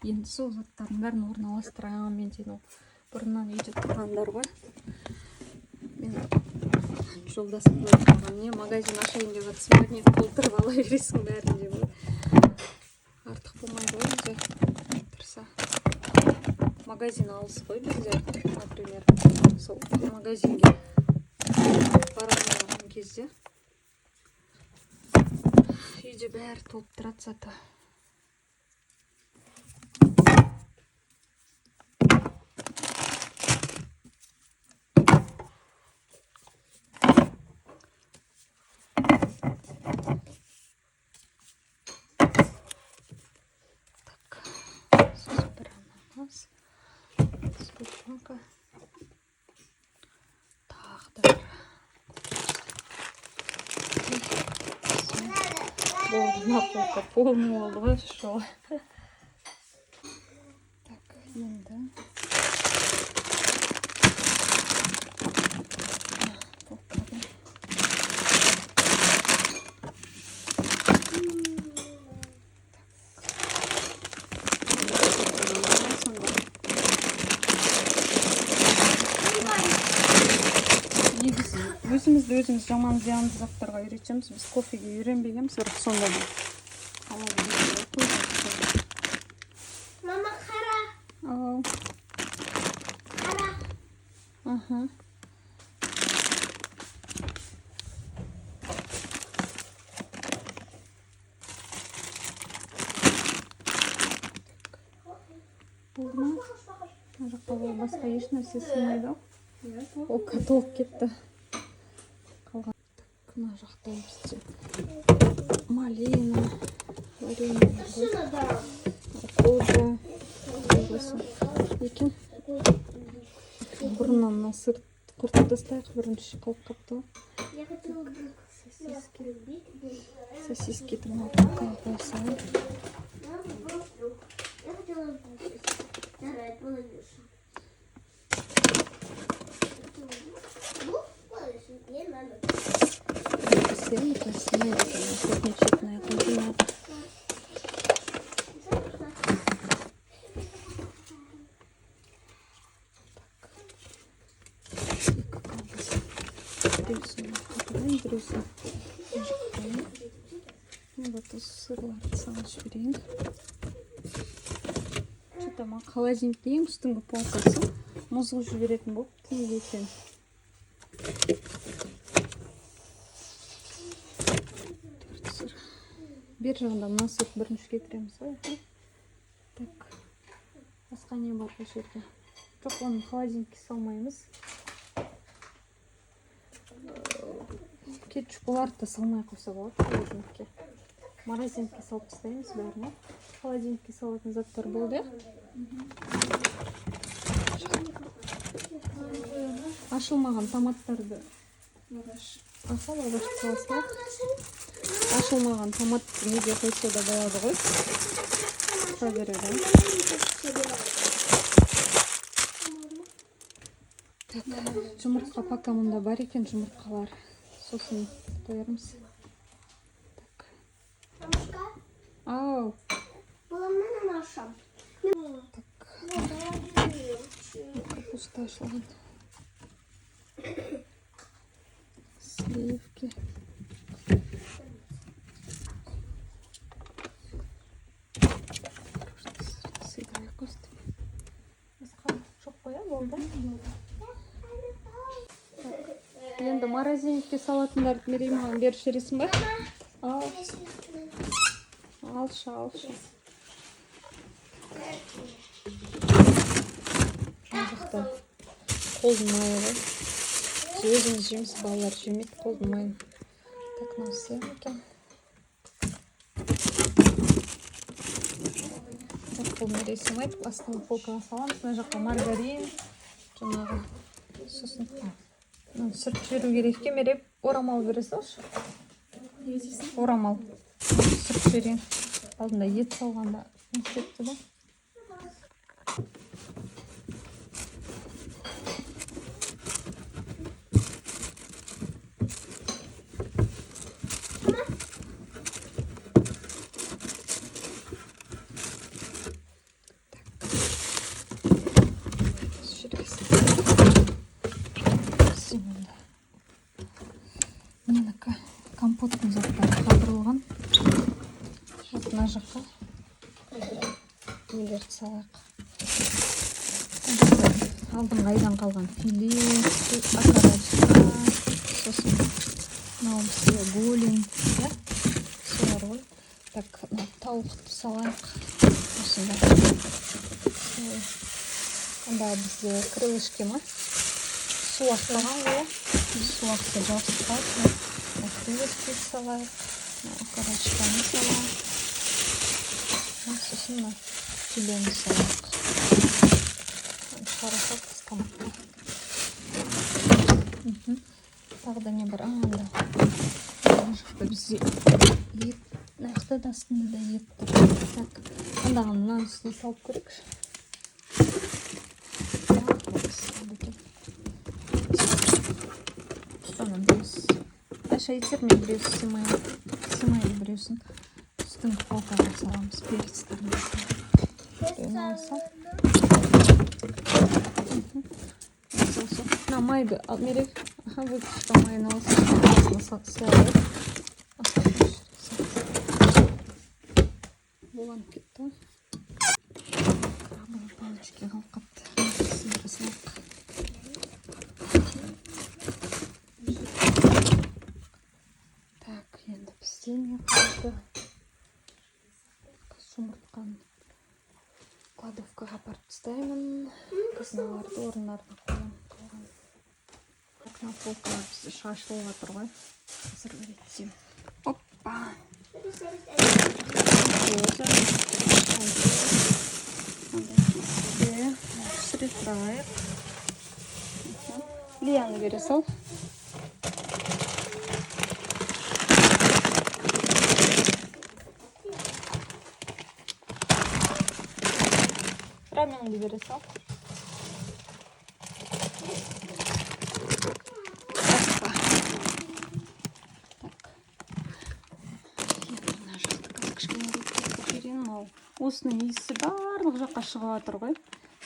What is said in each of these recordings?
Енді сол заттардың бәрін орналастырамын. Мен сені бұрыннан үйде тұрғандар ғой. Мен жолдасым маған не магазин ашайын деп жатсың ба, не толтырып ала бересің бәрін деп ғой. Артық болмайды ғой бізде. Тұрса магазин алыс қой бізде, например, сол магазинге бара алмаған кезде үйде бәрі толып тұрады заты. Сгущенка. Так, да. Наполка полная лошо. Так, да. Өзіміз жаман зиянды заттарға үйретеміз. Біз кофеге үйренбегенбіз, бірақ сонда да. Мама, қара. Ау. Қара. Аха. Болды ма? Жаққа басқа еш нәрсе сыймайды. Ол толып кетті. Мына жақта бізде малина, варенье, кожа, екен. Бұрыннан мына сыр құртып тастайық, бірінші қалып қапты. Я хотела бы Сосиски тырнаққа қойсам. Я хотела бы вторая половиша. Мне надо. Красивые, сотничетные комбинаты. Дрюса. Вот сырларды салып жіберейін. Что-то холодильникте ең үстіңгі полкасы мұзғы жіберетін болып теңге екен. Бер жағында мына сүт бірінші кетіреміз ғой. Так. Басқа не бар бұл жерде? Жоқ, оны холодильникке салмаймыз. Кетчуп да салмай қойса болады холодильникке. Морозилкаға салып тастаймыз бәріне. Холодильникке салатын заттар болды. Ашылмаған томаттарды ашал, лавашты саласына. Ашылмаған томатты неге қойса да болады ғой. Проверяем. Так, жұмыртқа пока мұнда бар екен, жұмыртқалар. Сосын қоярмыз. Мамушка, Ау. баламнан ашам. Так, капуста ашылған. Сливки. Сыйдырай қосты. Басқа жоқ қоя болды. Енді морозильникке салатындарды мерей маған беріп жібересің ба? Алшы. Жақта қолдың майы ғой. Өзіміз жеміз, балалар жемейді қолдың майын. Так, мынау сен екен. Бұл мерей сыймайды, астыңғы полкаға саламыз. Мына жаққа маргарин, жаңағы сосын сүріп жіберу керек екен. Мерей орамал бересің ғой? Орамал сүріп жіберейін. Алдында ет салғанда не істепті да? мына жаққа нелерді салайық. Алдыңғы айдан қалған филе, окорочка, сосын мынау бізге голень, иә? Солар ғой. Так, тауықты салайық. Осында. Анда бізде крылышки ма? Суақ болған ғой. Суақты жабыстырайық. Крылышки салайық. Окорочканы салайық. Сосын филені салайық. Хорошо, қысқамаққа. Тағы да не бар? Анда. Мына жақта бізде ет. Нақты да астында да ет тұр. Так, андағы мынаны үстіне салып көрейікші. Ұстанын біреусіз. Аша етермен біреусіз симайды біреусін. Үстіңгі полкаға саламыз. Перецтерін. На майды алмерек. Выпечка майын алсын. Слава. Болан кетті. Крабын палочки қалқапты. Так, енді бізде не қалды? Жұмыртқаны кладовкаға апарып тастаймын. Қызыналарды орындарына қоямын. Так, на полкаға бізде шашылып жатыр ғой. Қазір өретсем. Оппа! Пісіретірайық. Лияны бере сал. Раменді бере сал. Осының иісі барлық жаққа шығып жатыр ғой.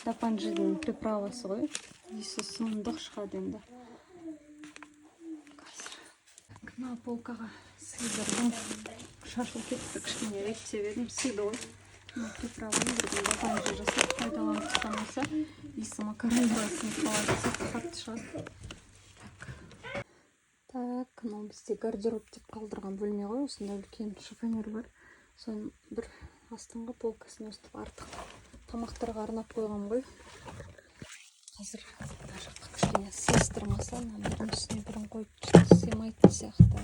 Дапанжидың приправасы ғой. Иісі сұмдық шығады енді. Мына полкаға сыйдырдым. Шашылып кетті, кішкене реттеп едім. Сыйды ғой. Приправаны бірден дапанжи жасап пайдаланып тұтамаса, иісі макарондасын қалады. Қатты шығады. Так, мынау бізде гардероб деп қалдырған бөлме ғой. Осында үлкен шифонер бар. Соны бір астыңғы полкасын өстіп артық тамақтарға арнап қойған ғой. Қазір мына жаққа кішкене сыйыстырмаса, бірінің үстіне бірін қойып сыймайтын сияқты.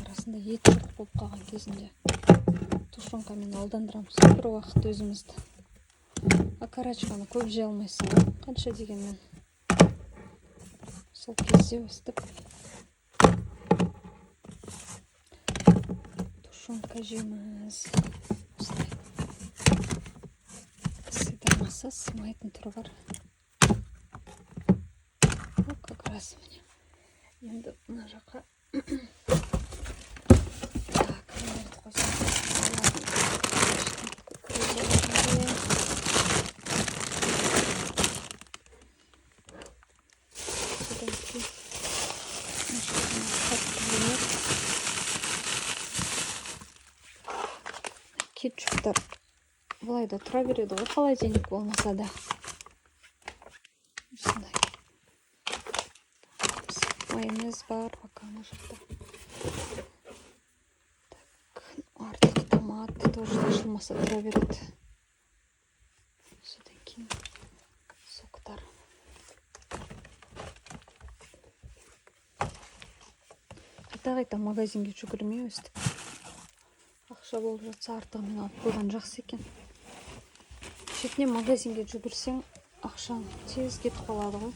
Арасында ет жоқ болып қалған кезінде тушенкамен алдандырамыз бір уақыт өзімізді. Окорочканы көп жей алмайсың, қанша дегенмен. Сол кезде өстіп тушенка жейміз. Осылай. Сыйдырмаса сыймайтын түрі бар. Как раз міне. Енді мына жаққа кетчуптар былай да тұра береді ғой, холодильник болмаса да. Осындай. Майонез бар, пока мына жақта. Артық томат тоже ашылмаса тұра береді. Содан кейін соктар. Қайта-қайта магазинге жүгірмей өстіп. Ақша болып жатса артығымен алып қойған жақсы екен. Шетіне магазинге жүгірсең, ақшаң тез кетіп қалады ғой.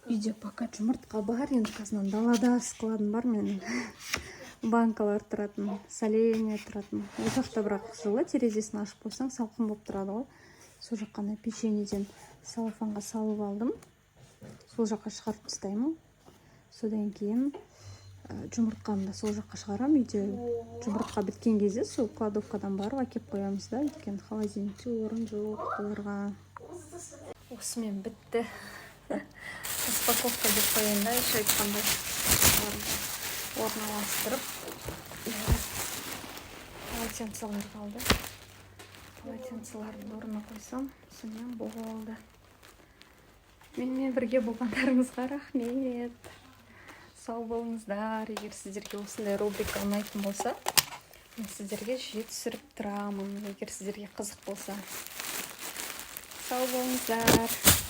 Үйде пока жұмыртқа бар, енді қазынан далада складым бар менің. Банкалар тұратын, соленья тұратын. Ол жақта бірақ жылы терезесін ашып қойсаң салқын болып тұрады ғой. Сол жаққана печеньеден салафанға салып алдым. Сол жаққа шығарып тастаймын. Содан кейін жұмыртқаны да сол жаққа шығарам. Үйде жұмыртқа біткен кезде сол кладовкадан барып әкеп қоямыз да. Өйткені холодильникте орын жоқ оларға. Осымен бітті. Распаковка деп қояйын да, еще айтқандай. полотенцаларды орналастырып, полотенцалар қалды. Полотенцаларды орнына қойсам, сонымен болды. Менімен бірге болғандарыңызға рахмет. Сау болыңыздар. Егер сіздерге осындай рубрика ұнайтын болса, мен сіздерге жиі түсіріп тұрамын. Егер сіздерге қызық болса. Сау болыңыздар.